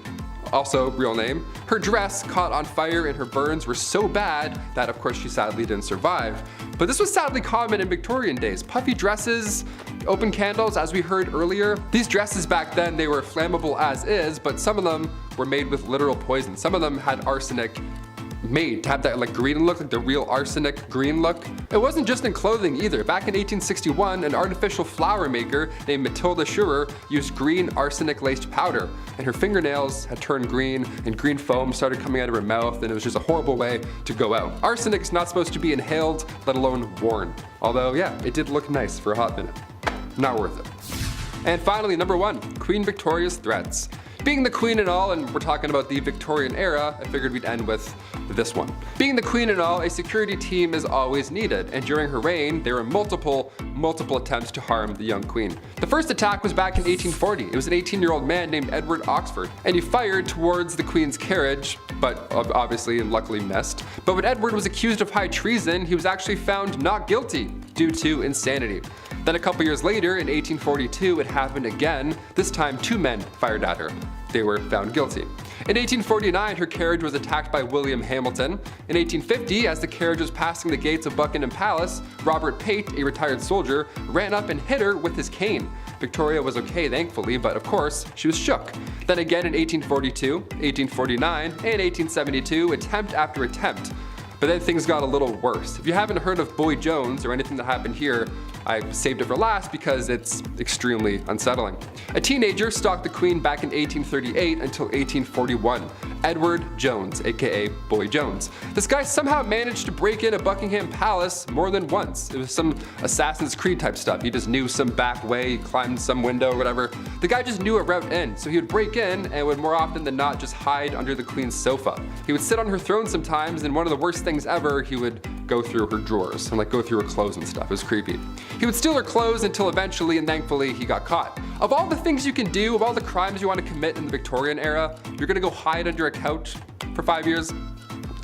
also real name, her dress caught on fire and her burns were so bad that of course she sadly didn't survive. But this was sadly common in Victorian days. Puffy dresses, open candles, as we heard earlier. These dresses back then, they were flammable as is, but some of them were made with literal poison. Some of them had arsenic made to have that like green look, like the real arsenic green look. It wasn't just in clothing either. Back in 1861, an artificial flower maker named Matilda Schurer used green arsenic laced powder, and her fingernails had turned green and green foam started coming out of her mouth, and it was just a horrible way to go out. Arsenic is not supposed to be inhaled, let alone worn. Although yeah, it did look nice for a hot minute. Not worth it. And finally, number 1, Queen Victoria's threats. Being the queen and all, and we're talking about the Victorian era, I figured we'd end with this one. Being the queen and all, a security team is always needed, and during her reign, there were multiple attempts to harm the young queen. The first attack was back in 1840. It was an 18-year-old man named Edward Oxford, and he fired towards the queen's carriage, but obviously and luckily missed. But when Edward was accused of high treason, he was actually found not guilty due to insanity. Then a couple years later, in 1842, it happened again. This time, 2 men fired at her. They were found guilty. In 1849, her carriage was attacked by William Hamilton. In 1850, as the carriage was passing the gates of Buckingham Palace, Robert Pate, a retired soldier, ran up and hit her with his cane. Victoria was okay, thankfully, but of course, she was shook. Then again in 1842, 1849, and 1872, attempt after attempt. But then things got a little worse. If you haven't heard of Boy Jones or anything that happened here, I saved it for last because it's extremely unsettling. A teenager stalked the queen back in 1838 until 1841. Edward Jones, aka Boy Jones. This guy somehow managed to break into Buckingham Palace more than once. It was some Assassin's Creed type stuff. He just knew some back way, he climbed some window or whatever. The guy just knew a route in, so he would break in and would more often than not just hide under the queen's sofa. He would sit on her throne sometimes, and one of the worst things ever, he would go through her drawers and go through her clothes and stuff. It was creepy. He would steal her clothes until eventually and thankfully he got caught. Of all the things you can do, of all the crimes you want to commit in the Victorian era, you're gonna go hide under a couch for 5 years?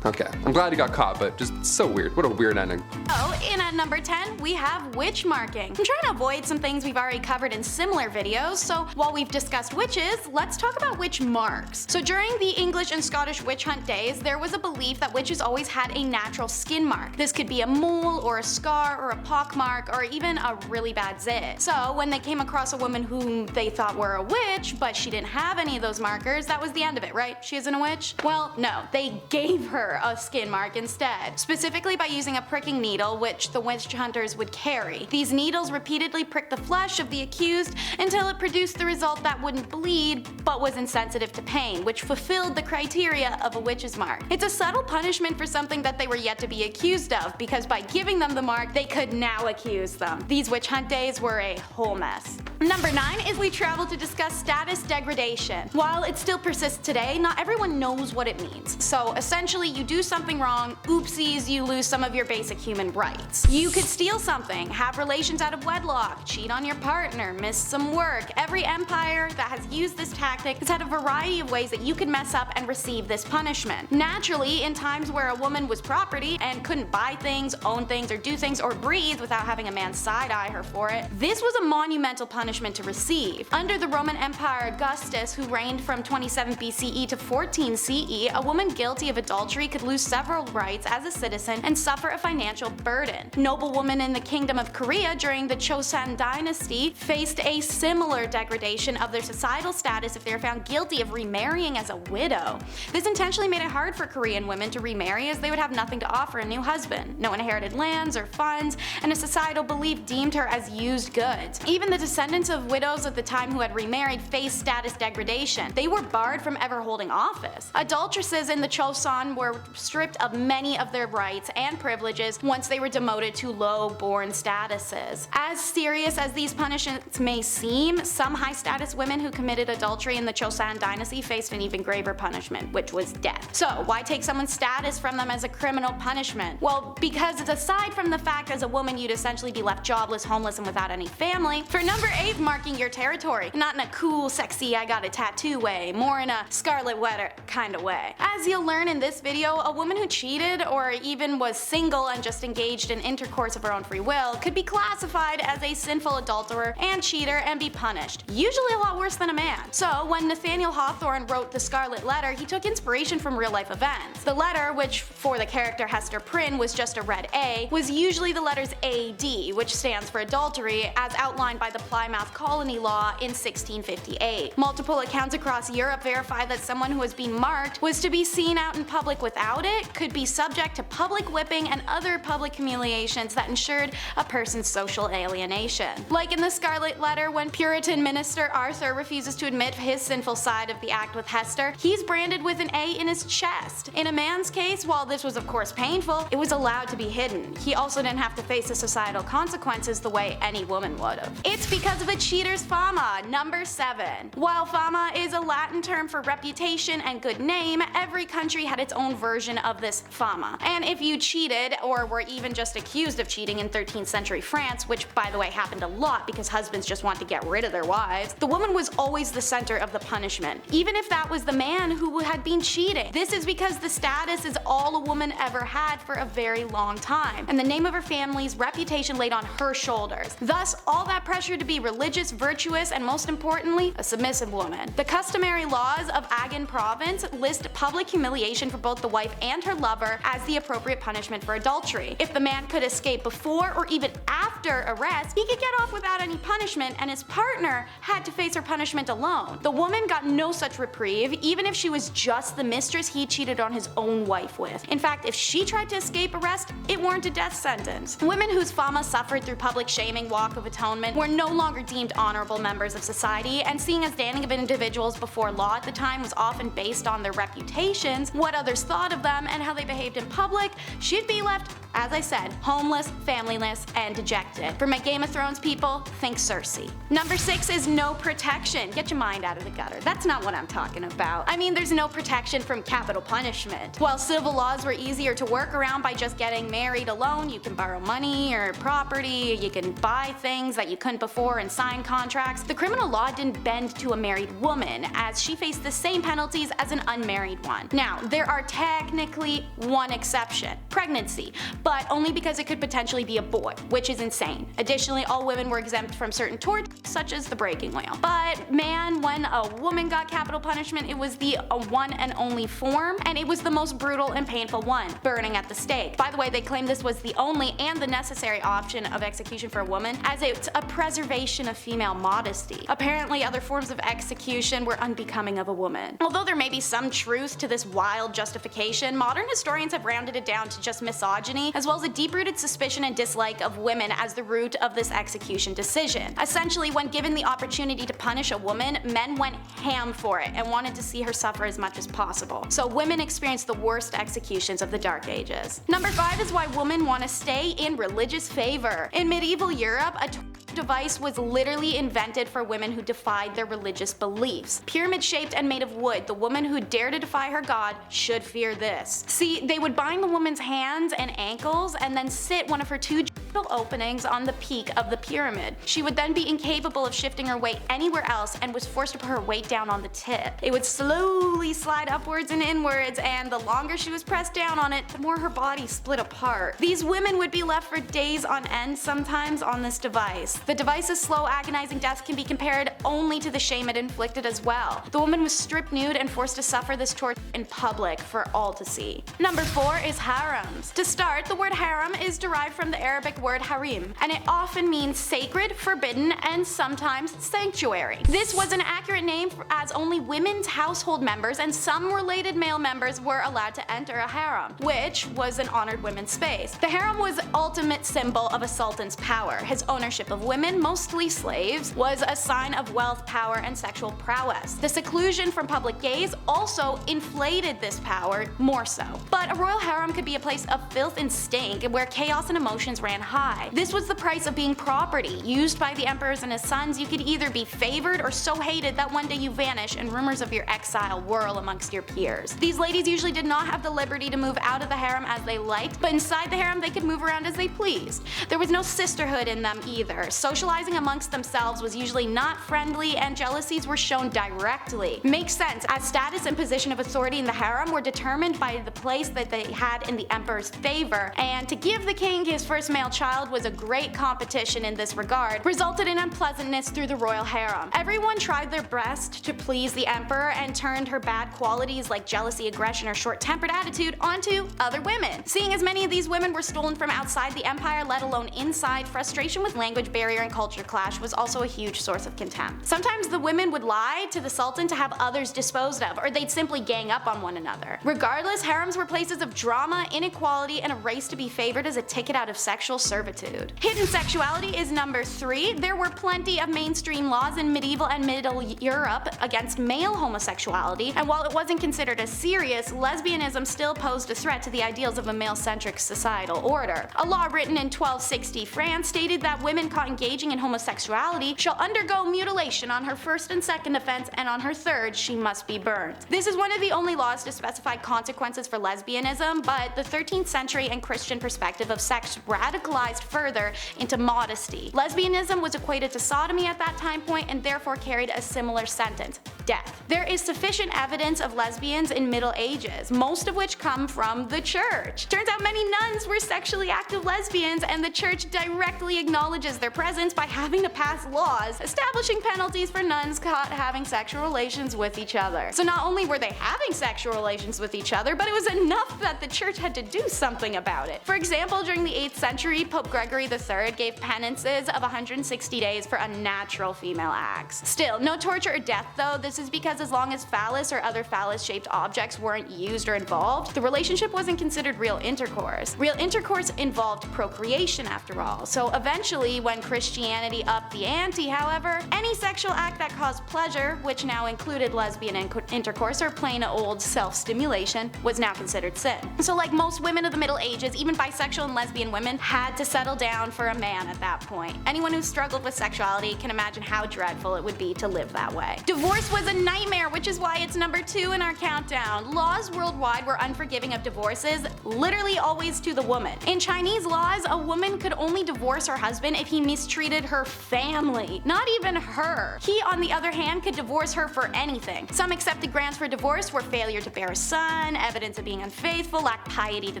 Okay, I'm glad he got caught, but just so weird. What a weird ending. Oh, and at number 10, we have witch marking. I'm trying to avoid some things we've already covered in similar videos, so while we've discussed witches, let's talk about witch marks. So during the English and Scottish witch hunt days, there was a belief that witches always had a natural skin mark. This could be a mole or a scar or a pock mark or even a really bad zit. So when they came across a woman whom they thought were a witch, but she didn't have any of those markers, that was the end of it, right? She isn't a witch? Well, no, they gave her a skin mark instead, specifically by using a pricking needle which the witch hunters would carry. These needles repeatedly pricked the flesh of the accused until it produced the result that wouldn't bleed but was insensitive to pain, which fulfilled the criteria of a witch's mark. It's a subtle punishment for something that they were yet to be accused of, because by giving them the mark, they could now accuse them. These witch hunt days were a whole mess. Number 9 is we travel to discuss status degradation. While it still persists today, not everyone knows what it means. So essentially, you do something wrong, oopsies, you lose some of your basic human rights. You could steal something, have relations out of wedlock, cheat on your partner, miss some work. Every empire that has used this tactic has had a variety of ways that you could mess up and receive this punishment. Naturally, in times where a woman was property and couldn't buy things, own things, or do things, or breathe without having a man side-eye her for it, this was a monumental punishment to receive. Under the Roman Empire Augustus, who reigned from 27 BCE to 14 CE, a woman guilty of adultery could lose several rights as a citizen and suffer a financial burden. Noblewomen in the Kingdom of Korea during the Chosun dynasty faced a similar degradation of their societal status if they were found guilty of remarrying as a widow. This intentionally made it hard for Korean women to remarry, as they would have nothing to offer a new husband, no inherited lands or funds, and a societal belief deemed her as used goods. Even the descendants of widows at the time who had remarried faced status degradation. They were barred from ever holding office. Adulteresses in the Chosun were stripped of many of their rights and privileges once they were demoted to low-born statuses. As serious as these punishments may seem, some high-status women who committed adultery in the Chosun dynasty faced an even graver punishment, which was death. So why take someone's status from them as a criminal punishment? Well, because aside from the fact as a woman you'd essentially be left jobless, homeless, and without any family, for number 8, marking your territory. Not in a cool, sexy, I got a tattoo way, more in a Scarlet Letter kind of way. As you'll learn in this video, a woman who cheated or even was single and just engaged in intercourse of her own free will could be classified as a sinful adulterer and cheater and be punished, usually a lot worse than a man. So when Nathaniel Hawthorne wrote The Scarlet Letter, he took inspiration from real life events. The letter, which for the character Hester Prynne was just a red A, was usually the letters AD, which stands for adultery, as outlined by the Plymouth Colony Law in 1658. Multiple accounts across Europe verify that someone who was being marked was to be seen out in public without it, could be subject to public whipping and other public humiliations that ensured a person's social alienation. Like in the Scarlet Letter, when Puritan minister Arthur refuses to admit his sinful side of the act with Hester, he's branded with an A in his chest. In a man's case, while this was of course painful, it was allowed to be hidden. He also didn't have to face the societal consequences the way any woman would've. It's because of a cheater's fama, number 7. While fama is a Latin term for reputation and good name, every country had its own version of this fama. And if you cheated or were even just accused of cheating in 13th century France, which by the way happened a lot because husbands just want to get rid of their wives, the woman was always the center of the punishment, even if that was the man who had been cheating. This is because the status is all a woman ever had for a very long time, and the name of her family's reputation laid on her shoulders. Thus, all that pressure to be religious, virtuous, and most importantly, a submissive woman. The customary laws of Agen province list public humiliation for both the wife and her lover as the appropriate punishment for adultery. If the man could escape before or even after arrest, he could get off without any punishment, and his partner had to face her punishment alone. The woman got no such reprieve, even if she was just the mistress he cheated on his own wife with. In fact, if she tried to escape arrest, it warranted a death sentence. Women whose fama suffered through public shaming, walk of atonement, were no longer deemed honorable members of society, and seeing as standing of individuals before law at the time was often based on their reputations, what others thought of them, and how they behaved in public, she'd be left, as I said, homeless, familyless, and dejected. For my Game of Thrones people, think Cersei. Number 6 is no protection. Get your mind out of the gutter. That's not what I'm talking about. I mean, there's no protection from capital punishment. While civil laws were easier to work around by just getting married alone, you can borrow money or property, you can buy things that you couldn't before and sign contracts, the criminal law didn't bend to a married woman, as she faced the same penalties as an unmarried one. Now, there are technically one exception: pregnancy, but only because it could potentially be a boy, which is insane. Additionally, all women were exempt from certain torts, such as the breaking wheel. But man, when a woman got capital punishment, it was the one and only form, and it was the most brutal and painful one: burning at the stake. By the way, they claim this was the only and the necessary option of execution for a woman, as it's a preservation of female modesty. Apparently, other forms of execution were unbecoming of a woman. Although there may be some truth to this wild justification, modern historians have rounded it down to just misogyny, as well as a deep-rooted suspicion and dislike of women as the root of this execution decision. Essentially, when given the opportunity to punish a woman, men went ham for it and wanted to see her suffer as much as possible. So women experienced the worst executions of the Dark Ages. Number 5 is why women want to stay in religious favor. In medieval Europe, a device was literally invented for women who defied their religious beliefs. Pyramid-shaped and made of wood, the woman who dared to defy her god should fear this. See, they would bind the woman's hands and ankles and then sit one of her two openings on the peak of the pyramid. She would then be incapable of shifting her weight anywhere else and was forced to put her weight down on the tip. It would slowly slide upwards and inwards, and the longer she was pressed down on it, the more her body split apart. These women would be left for days on end sometimes on this device. The device's slow, agonizing death can be compared only to the shame it inflicted as well. The woman was stripped nude and forced to suffer this torture in public for all to see. Number 4 is harems. To start, the word harem is derived from the Arabic word harim, and it often means sacred, forbidden, and sometimes sanctuary. This was an accurate name as only women's household members and some related male members were allowed to enter a harem, which was an honored women's space. The harem was the ultimate symbol of a sultan's power. His ownership of women, mostly slaves, was a sign of wealth, power, and sexual prowess. The seclusion from public gaze also inflated this power more so. But a royal harem could be a place of filth and stink where chaos and emotions ran high. This was the price of being property, used by the emperors and his sons. You could either be favored or so hated that one day you vanish and rumors of your exile whirl amongst your peers. These ladies usually did not have the liberty to move out of the harem as they liked, but inside the harem they could move around as they pleased. There was no sisterhood in them either. Socializing amongst themselves was usually not friendly, and jealousies were shown directly. Makes sense, as status and position of authority in the harem were determined by the place that they had in the emperor's favor, and to give the king his first male child was a great competition in this regard, resulted in unpleasantness through the royal harem. Everyone tried their best to please the emperor and turned her bad qualities like jealousy, aggression, or short-tempered attitude onto other women. Seeing as many of these women were stolen from outside the empire, let alone inside, frustration with language barrier and culture clash was also a huge source of contempt. Sometimes the women would lie to the sultan to have others disposed of, or they'd simply gang up on one another. Regardless, harems were places of drama, inequality, and a race to be favored as a ticket out of sexual servitude. Hidden sexuality is number 3. There were plenty of mainstream laws in medieval and Middle Europe against male homosexuality, and while it wasn't considered as serious, lesbianism still posed a threat to the ideals of a male-centric societal order. A law written in 1260 France stated that women caught engaging in homosexuality shall undergo mutilation on her first and second offense, and on her third she must be burned. This is one of the only laws to specify consequences for lesbianism, but the 13th century and Christian perspective of sex radicalized further into modesty. Lesbianism was equated to sodomy at that time point and therefore carried a similar sentence: death. There is sufficient evidence of lesbians in Middle Ages, most of which come from the church. Turns out many nuns were sexually active lesbians, and the church directly acknowledges their presence by having to pass laws establishing penalties for nuns caught having sexual relations with each other. So not only were they having sexual relations with each other, but it was enough that the church had to do something about it. For example, during the 8th century, Pope Gregory III gave penances of 160 days for unnatural female acts. Still, no torture or death though. This is because as long as phallus or other phallus-shaped objects weren't used or involved, the relationship wasn't considered real intercourse. Real intercourse involved procreation after all. So eventually, when Christianity upped the ante, however, any sexual act that caused pleasure, which now included lesbian intercourse or plain old self-stimulation, was now considered sin. So like most women of the Middle Ages, even bisexual and lesbian women had to settle down for a man at that point. Anyone who struggled with sexuality can imagine how dreadful it would be to live that way. Divorce was a nightmare, which is why it's number 2 in our countdown. Laws worldwide were unforgiving of divorces, literally always to the woman. In Chinese laws, a woman could only divorce her husband if he mistreated her family, not even her. He, on the other hand, could divorce her for anything. Some accepted grounds for divorce were failure to bear a son, evidence of being unfaithful, lack piety to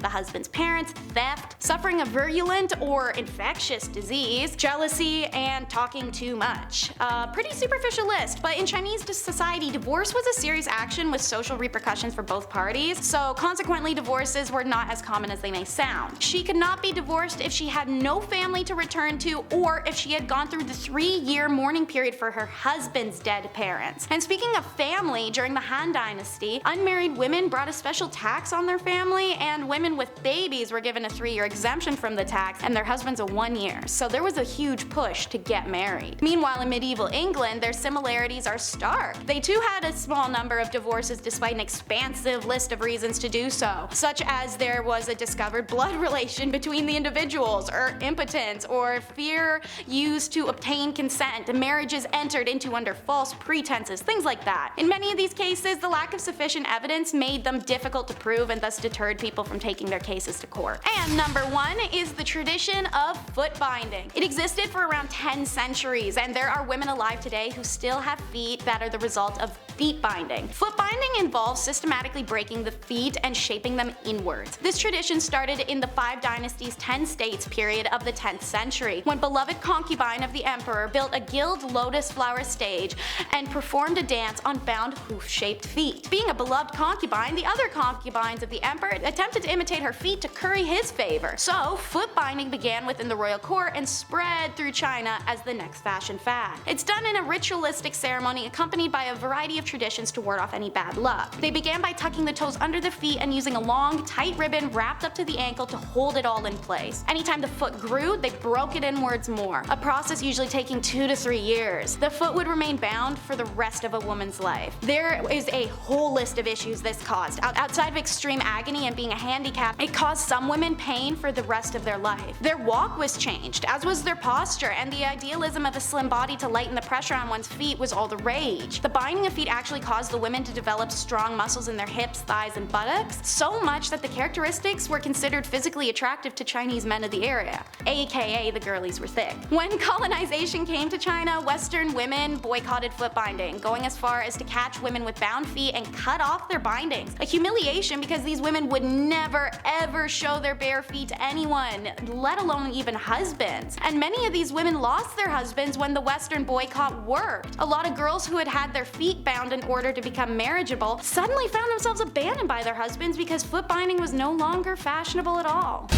the husband's parents, theft, suffering a virulent or infectious disease, jealousy, and talking too much. Pretty superficial list, but in Chinese society, divorce was a serious action with social repercussions for both parties, so consequently divorces were not as common as they may sound. She could not be divorced if she had no family to return to, or if she had gone through the 3-year mourning period for her husband's dead parents. And speaking of family, during the Han Dynasty, unmarried women brought a special tax on their family, and women with babies were given a 3-year exemption from the tax, and their husbands a 1 year. So there was a huge push to get married. Meanwhile, in medieval England, their similarities are stark. They too had a small number of divorces despite an expansive list of reasons to do so, such as there was a discovered blood relation between the individuals, or impotence, or fear used to obtain consent, marriages entered into under false pretenses, things like that. In many of these cases, the lack of sufficient evidence made them difficult to prove and thus deterred people from taking their cases to court. And number 1 is the tradition of foot binding. It existed for around 10 centuries, and there are women alive today who still have feet that are the result of feet binding. Foot binding involves systematically breaking the feet and shaping them inwards. This tradition started in the 5 Dynasties 10 states period of the 10th century, when beloved concubine of the emperor built a gilded lotus flower stage and performed a dance on bound hoof-shaped feet. Being a beloved concubine, the other concubines of the emperor attempted to imitate her feet to curry his favor. So foot binding began within the royal court and spread through China as the next fashion fad. It's done in a ritualistic ceremony accompanied by a variety of traditions to ward off any bad luck. They began by tucking the toes under the feet and using a long, tight ribbon wrapped up to the ankle to hold it all in place. Anytime the foot grew, they broke it inwards more, a process usually taking 2 to 3 years. The foot would remain bound for the rest of a woman's life. There is a whole list of issues this caused. Outside of extreme agony and being a handicap, it caused some women pain for the rest of their life. Their walk was changed, as was their posture, and the idealism of a slim body to lighten the pressure on one's feet was all the rage. The binding of feet actually caused the women to develop strong muscles in their hips, thighs, and buttocks, so much that the characteristics were considered physically attractive to Chinese men of the area, aka the girlies were thick. When colonization came to China, Western women boycotted foot binding, going as far as to catch women with bound feet and cut off their bindings. A humiliation because these women would never ever show their bare feet to anyone, let alone even husbands. And many of these women lost their husbands when the Western boycott worked. A lot of girls who had had their feet bound in order to become marriageable suddenly found themselves abandoned by their husbands because foot binding was no longer fashionable at all.